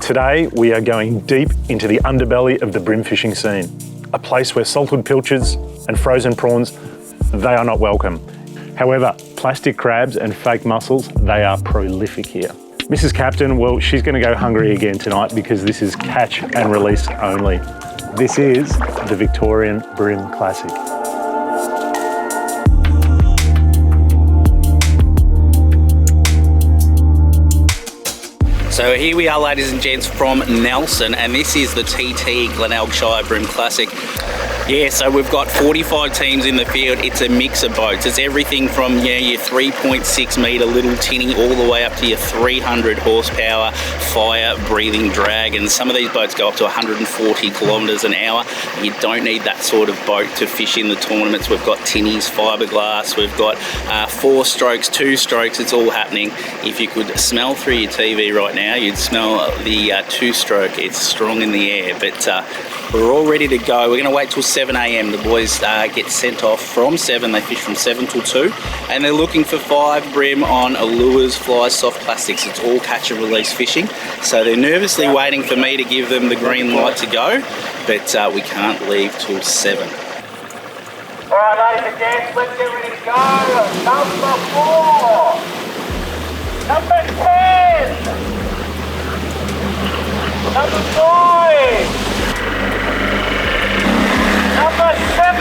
Today, we are going deep into the underbelly of the bream fishing scene, a place where saltwood pilchards and frozen prawns, they are not welcome. However, plastic crabs and fake mussels, they are prolific here. Mrs. Captain, well, she's going to go hungry again tonight because this is catch and release only. This is the Victorian Bream Classic. So here we are, ladies and gents, from Nelson, and this is the TT Glenelg Shire Bream Classic. Yeah, so we've got 45 teams in the field. It's a mix of boats. It's everything from your 3.6 metre little tinny all the way up to your 300 horsepower fire-breathing drag. And some of these boats go up to 140 kilometres an hour. You don't need that sort of boat to fish in the tournaments. We've got tinnies, fiberglass. We've got 4 strokes, 2 strokes. It's all happening. If you could smell through your TV right now, you'd smell the 2-stroke. It's strong in the air, but we're all ready to go. We're going to wait till 7 a.m. The boys get sent off from 7. They fish from 7 till 2, and they're looking for 5 bream on lures, flies, soft plastics. It's all catch and release fishing. So they're nervously waiting for me to give them the green light to go, but we can't leave till 7. All right, ladies and gents, let's get ready to go. Number 4. Number 10. Number 5. Number 7.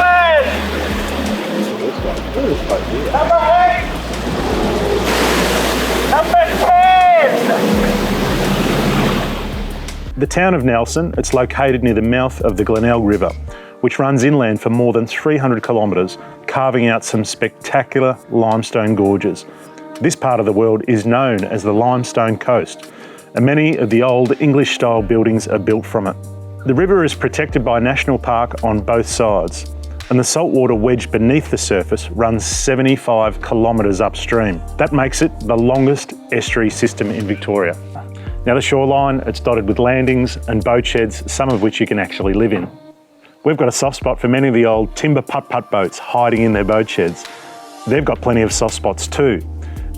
Number 8. Number 10. The town of Nelson, it's located near the mouth of the Glenelg River, which runs inland for more than 300 kilometres, carving out some spectacular limestone gorges. This part of the world is known as the Limestone Coast, and many of the old English-style buildings are built from it. The river is protected by a national park on both sides, and the saltwater wedged beneath the surface runs 75 kilometres upstream. That makes it the longest estuary system in Victoria. Now the shoreline, it's dotted with landings and boat sheds, some of which you can actually live in. We've got a soft spot for many of the old timber putt-putt boats hiding in their boat sheds. They've got plenty of soft spots too.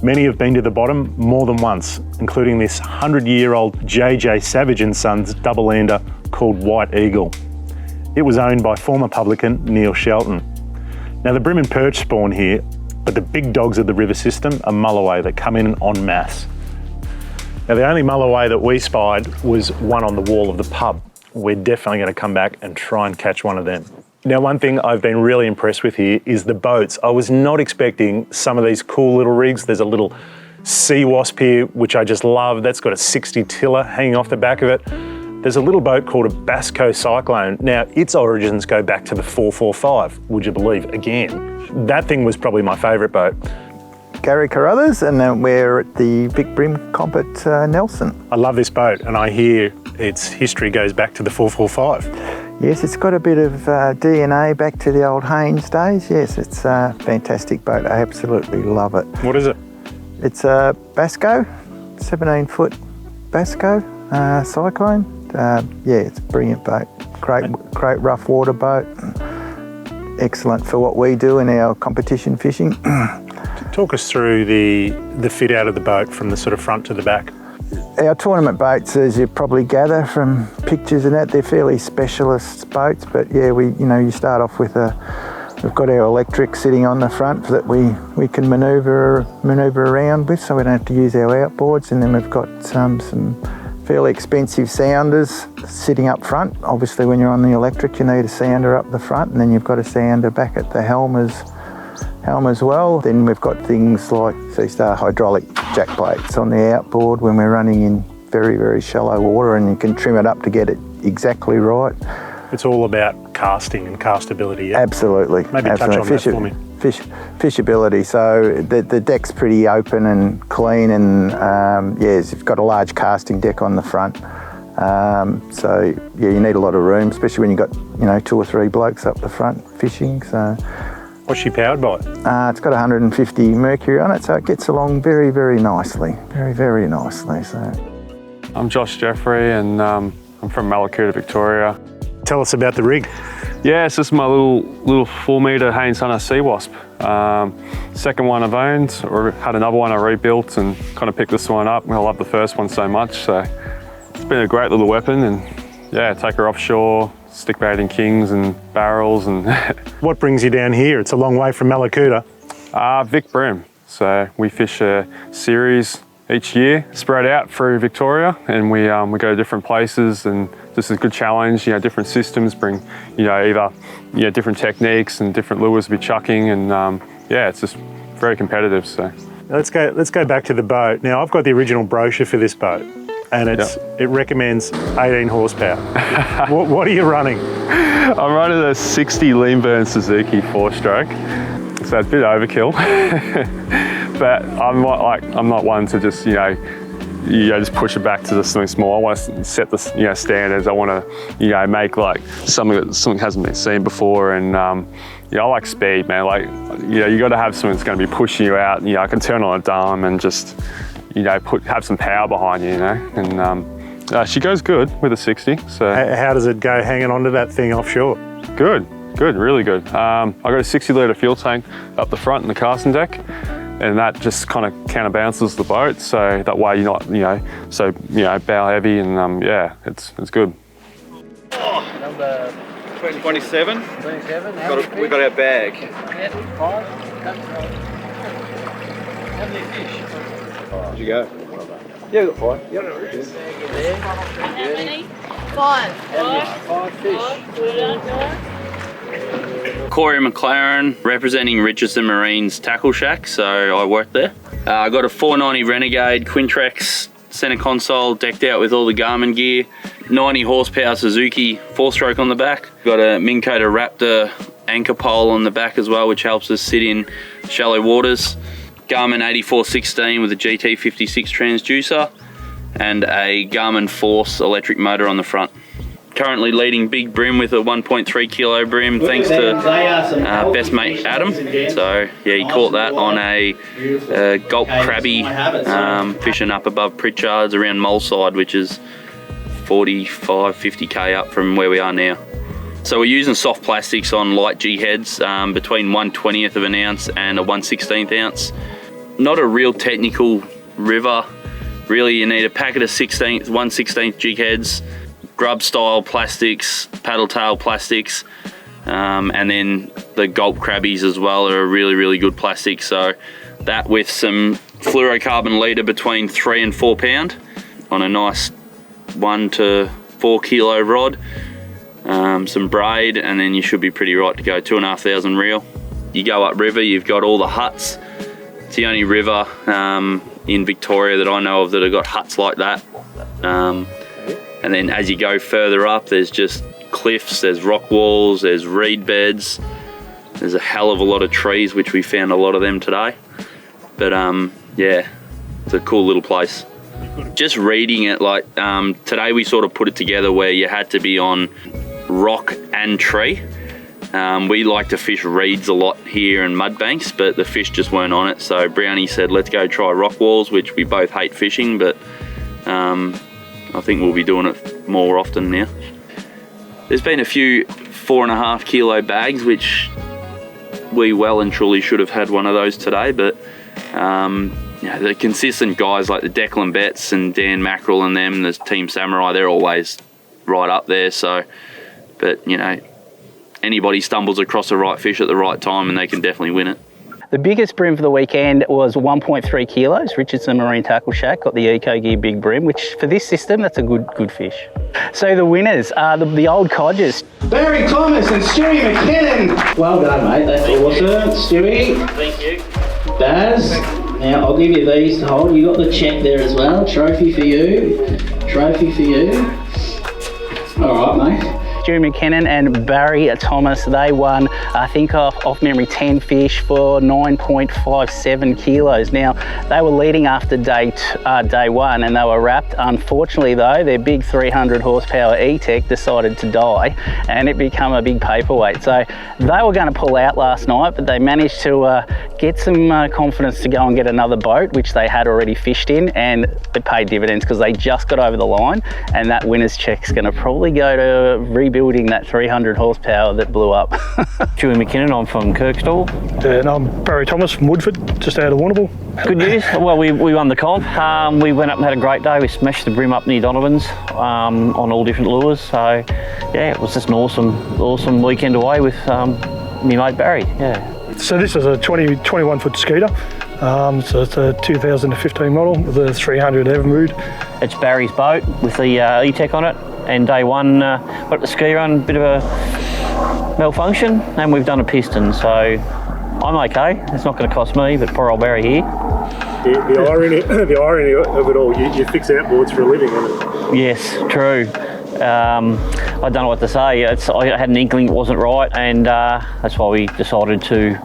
Many have been to the bottom more than once, including this 100-year-old JJ Savage & Sons double-lander called White Eagle. It was owned by former publican Neil Shelton. Now the bream and perch spawn here, but the big dogs of the river system are mulloway that come in en masse. Now the only mulloway that we spied was one on the wall of the pub. We're definitely going to come back and try and catch one of them. Now one thing I've been really impressed with here is the boats. I was not expecting some of these cool little rigs. There's a little sea wasp here, which I just love. That's got a 60 tiller hanging off the back of it. There's a little boat called a Basco Cyclone. Now its origins go back to the 445, would you believe, again. That thing was probably my favourite boat. Gary Carruthers, and we're at the Vic Bream Comp at Nelson. I love this boat, and I hear its history goes back to the 445. Yes, it's got a bit of DNA back to the old Haynes days. Yes, it's a fantastic boat. I absolutely love it. What is it? It's a Basco, 17-foot Basco Cyclone. Yeah, it's a brilliant boat. Great rough water boat. Excellent for what we do in our competition fishing. Talk us through the fit out of the boat from the sort of front to the back. Our tournament boats, as you probably gather from pictures and that, they're fairly specialist boats, but yeah, you start off with we've got our electric sitting on the front that we can manoeuvre around with, so we don't have to use our outboards, and then we've got some fairly expensive sounders sitting up front. Obviously when you're on the electric you need a sounder up the front, and then you've got a sounder back at the helm as well. Then we've got things like C-Star hydraulic jack plates on the outboard when we're running in very, very shallow water, and you can trim it up to get it exactly right. It's all about casting and castability, yeah? Absolutely. Maybe touch on that for me. Fishability. So the deck's pretty open and clean, and yes, you've got a large casting deck on the front. So yeah, you need a lot of room, especially when you've got 2 or 3 blokes up the front fishing. So what's she powered by? It's got 150 mercury on it, so it gets along very, very nicely. Very, very nicely. So I'm Josh Jeffrey, and I'm from Malakuta, Victoria. Tell us about the rig. Yeah, it's just my little 4 metre Haynes Hunter Sea Wasp. Second one I've owned, or had another one I rebuilt and kind of picked this one up. I love the first one so much, so it's been a great little weapon, and yeah, take her offshore, stick baiting kings and barrels. And What brings you down here? It's a long way from Malakuta. Vic Bream. So we fish a series each year, spread out through Victoria, and we go to different places, and this is a good challenge. Different systems bring, either different techniques and different lures to be chucking, and yeah, it's just very competitive. So Let's go back to the boat. Now, I've got the original brochure for this boat, and it recommends 18 horsepower. what are you running? I'm running a 60 lean burn Suzuki 4-stroke, so it's a bit overkill. But I'm not one to just just push it back to something small. I want to set the standards. I want to make like something hasn't been seen before, and I like speed, man. Like you got to have something that's going to be pushing you out. I can turn on a dime and just have some power behind you, And she goes good with a 60. So how does it go hanging onto that thing offshore? Good, really good. I got a 60-litre fuel tank up the front in the casting deck, and that just kind of counterbalances the boat, so that way you're not, bow heavy, and yeah, it's good. Number 27. 27. We got our bag. How many fish? Did you go? Yeah, we got 5. Yeah, no worries. How many? 5. 5 fish. Corey McLaren, representing Richardson Marine's Tackle Shack, so I work there. I got a 490 Renegade Quintrex center console, decked out with all the Garmin gear. 90 horsepower Suzuki 4-stroke on the back. Got a Minn Kota Raptor anchor pole on the back as well, which helps us sit in shallow waters. Garmin 8416 with a GT56 transducer, and a Garmin Force electric motor on the front. Currently leading Big Bream with a 1.3 kilo bream, thanks to best mate Adam. So yeah, he caught that on a gulp crabby, fishing up above Pritchard's around Moleside, which is 45-50k up from where we are now. So we're using soft plastics on light G heads, between 1/20th of an ounce and a 1/16th ounce. Not a real technical river. Really, you need a packet of 1/16th jig heads, grub style plastics, paddle tail plastics, and then the gulp crabbies as well are a really good plastic. So that with some fluorocarbon leader between 3 and 4 pound on a nice 1 to 4 kilo rod, some braid, and then you should be pretty right to go. 2,500 reel. You go upriver, you've got all the huts. It's the only river in Victoria that I know of that have got huts like that. And then as you go further up, there's just cliffs, there's rock walls, there's reed beds. There's a hell of a lot of trees, which we found a lot of them today. But yeah, it's a cool little place. Just reading it, like today we sort of put it together where you had to be on rock and tree. We like to fish reeds a lot here in mud banks, but the fish just weren't on it. So Brownie said, let's go try rock walls, which we both hate fishing, but I think we'll be doing it more often now. There's been a few 4.5 kilo bags, which we well and truly should have had one of those today, but the consistent guys like the Declan Betts and Dan Mackerel and them, the Team Samurai, they're always right up there. So, but anybody stumbles across the right fish at the right time and they can definitely win it. The biggest bream for the weekend was 1.3 kilos. Richardson Marine Tackle Shack got the Eco Gear Big Bream, which for this system, that's a good fish. So the winners are the old codgers. Barry Thomas and Stewie McKinnon. Well done, mate. That's awesome. Stewie. Thank you. Baz. Now, I'll give you these to hold. You got the check there as well. Trophy for you. Trophy for you. All right, mate. Stewie McKinnon and Barry Thomas, they won, I think off memory, 10 fish for 9.57 kilos. Now, they were leading after day 1 and they were wrapped. Unfortunately though, their big 300 horsepower E-Tech decided to die and it became a big paperweight. So they were going to pull out last night, but they managed to get some confidence to go and get another boat, which they had already fished in, and it paid dividends because they just got over the line, and that winner's check's going to probably go to rebuilding that 300 horsepower that blew up. Chewie McKinnon, I'm from Kirkstall. And I'm Barry Thomas from Woodford, just out of Warrnambool. Good news, well, we won the comp. We went up and had a great day. We smashed the Bream up near Donovan's on all different lures. So, yeah, it was just an awesome weekend away with me mate Barry, yeah. So this is a 21 foot scooter. So it's a 2015 model with a 300 Evermood. It's Barry's boat with the E-Tech on it, and day one got the ski run, bit of a malfunction, and we've done a piston, so I'm okay. It's not going to cost me, but poor old Barry here. The irony of it all, you fix outboards for a living, isn't it? Yes, true. I don't know what to say. I had an inkling it wasn't right, and that's why we decided to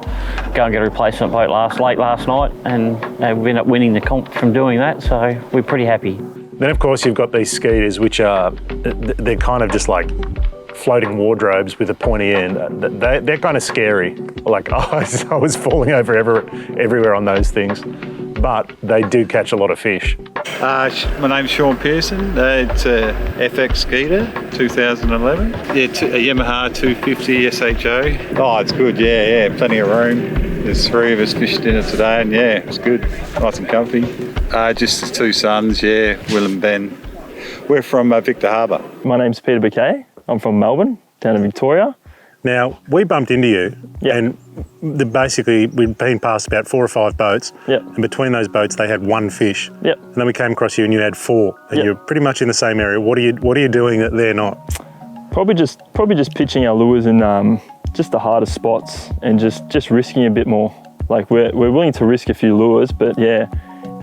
go and get a replacement boat late last night, and we ended up winning the comp from doing that, so we're pretty happy. Then of course you've got these skeeters, which are, they're kind of just like floating wardrobes with a pointy end. They're kind of scary. Like I was falling over everywhere on those things, but they do catch a lot of fish. My name's Sean Pearson. It's a FX Skeeter, 2011. Yeah, a Yamaha 250 SHO. Oh, it's good, yeah, plenty of room. There's 3 of us fished in it today, and yeah, it's good, nice and comfy. Just 2 sons, yeah, Will and Ben. We're from Victor Harbour. My name's Peter Bouquet. I'm from Melbourne, down in Victoria. Now, we bumped into you, and basically we'd been past about 4 or 5 boats, and between those boats they had 1 fish. And then we came across you and you had 4, and you're pretty much in the same area. What are you doing that they're not? Probably just pitching our lures in just the harder spots and just risking a bit more. Like we're willing to risk a few lures, but yeah,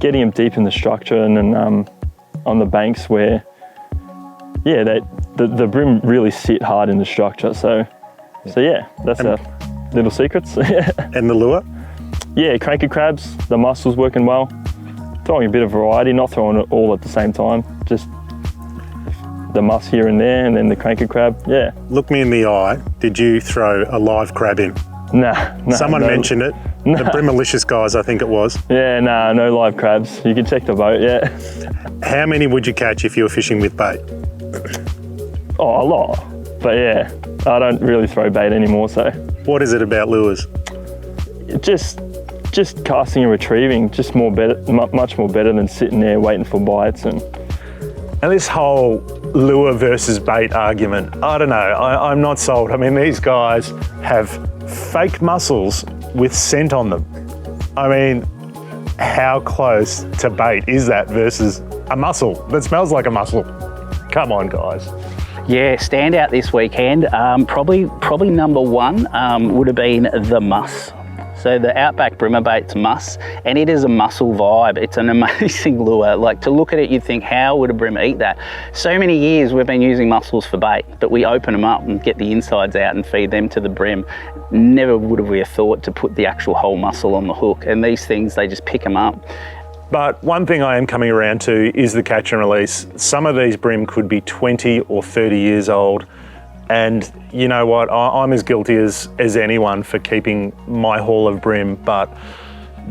getting them deep in the structure and then on the banks where, yeah, the bream really sit hard in the structure. So yeah, that's our little secrets. And the lure? Yeah, cranky crabs, the mussels working well. Throwing a bit of variety, not throwing it all at the same time. Just the muss here and there, and then the cranky crab, yeah. Look me in the eye, did you throw a live crab in? Nah. Someone mentioned it. The Brimalicious guys, I think it was. Yeah, no live crabs. You can check the boat, yeah. How many would you catch if you were fishing with bait? Oh, a lot. But yeah, I don't really throw bait anymore, so. What is it about lures? Just casting and retrieving, just much more better than sitting there waiting for bites. And this whole lure versus bait argument, I don't know, I'm not sold. I mean, these guys have fake mussels with scent on them. I mean, how close to bait is that versus a mussel that smells like a mussel? Come on, guys. Yeah, standout this weekend, probably number 1 would have been the muss. So the Outback Brimmer bait's muss, and it is a mussel vibe. It's an amazing lure. Like, to look at it, you'd think, how would a brim eat that? So many years we've been using mussels for bait, but we open them up and get the insides out and feed them to the brim. Never would have we have thought to put the actual whole mussel on the hook, and these things, they just pick them up. But one thing I am coming around to is the catch and release. Some of these bream could be 20 or 30 years old. And you know what, I'm as guilty as anyone for keeping my haul of bream, but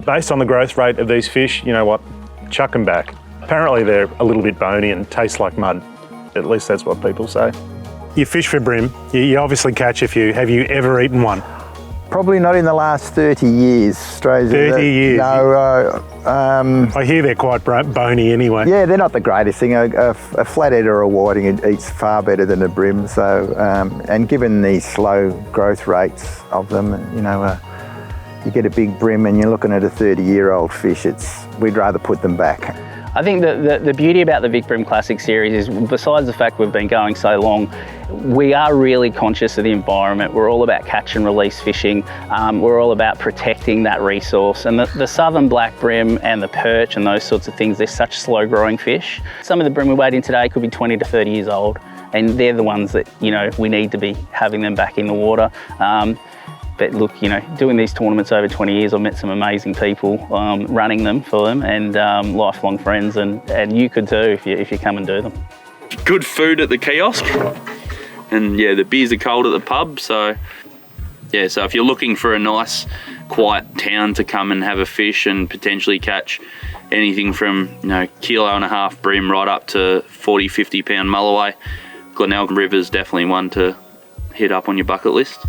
based on the growth rate of these fish, you know what, chuck them back. Apparently they're a little bit bony and taste like mud. At least that's what people say. You fish for bream, you obviously catch a few. Have you ever eaten one? Probably not in the last 30 years, Strays. 30 years? No. I hear they're quite bony anyway. Yeah, they're not the greatest thing. A flathead or a whiting eats far better than a bream. So, and given the slow growth rates of them, you know, you get a big bream and you're looking at a 30-year-old fish, we'd rather put them back. I think the beauty about the Vic Bream Classic series is, besides the fact we've been going so long, we are really conscious of the environment. We're all about catch and release fishing. We're all about protecting that resource. And the southern black bream and the perch and those sorts of things, they're such slow growing fish. Some of the bream we weighed in today could be 20 to 30 years old, and they're the ones that, you know, we need to be having them back in the water. But look, you know, doing these tournaments over 20 years, I've met some amazing people running them for them, and lifelong friends, and you could too if you come and do them. Good food at the kiosk, and yeah, the beers are cold at the pub, so yeah, so if you're looking for a nice quiet town to come and have a fish and potentially catch anything from, you know, 1.5 kilo bream right up to 40-50 pound mulloway, Glenelg River is definitely one to hit up on your bucket list.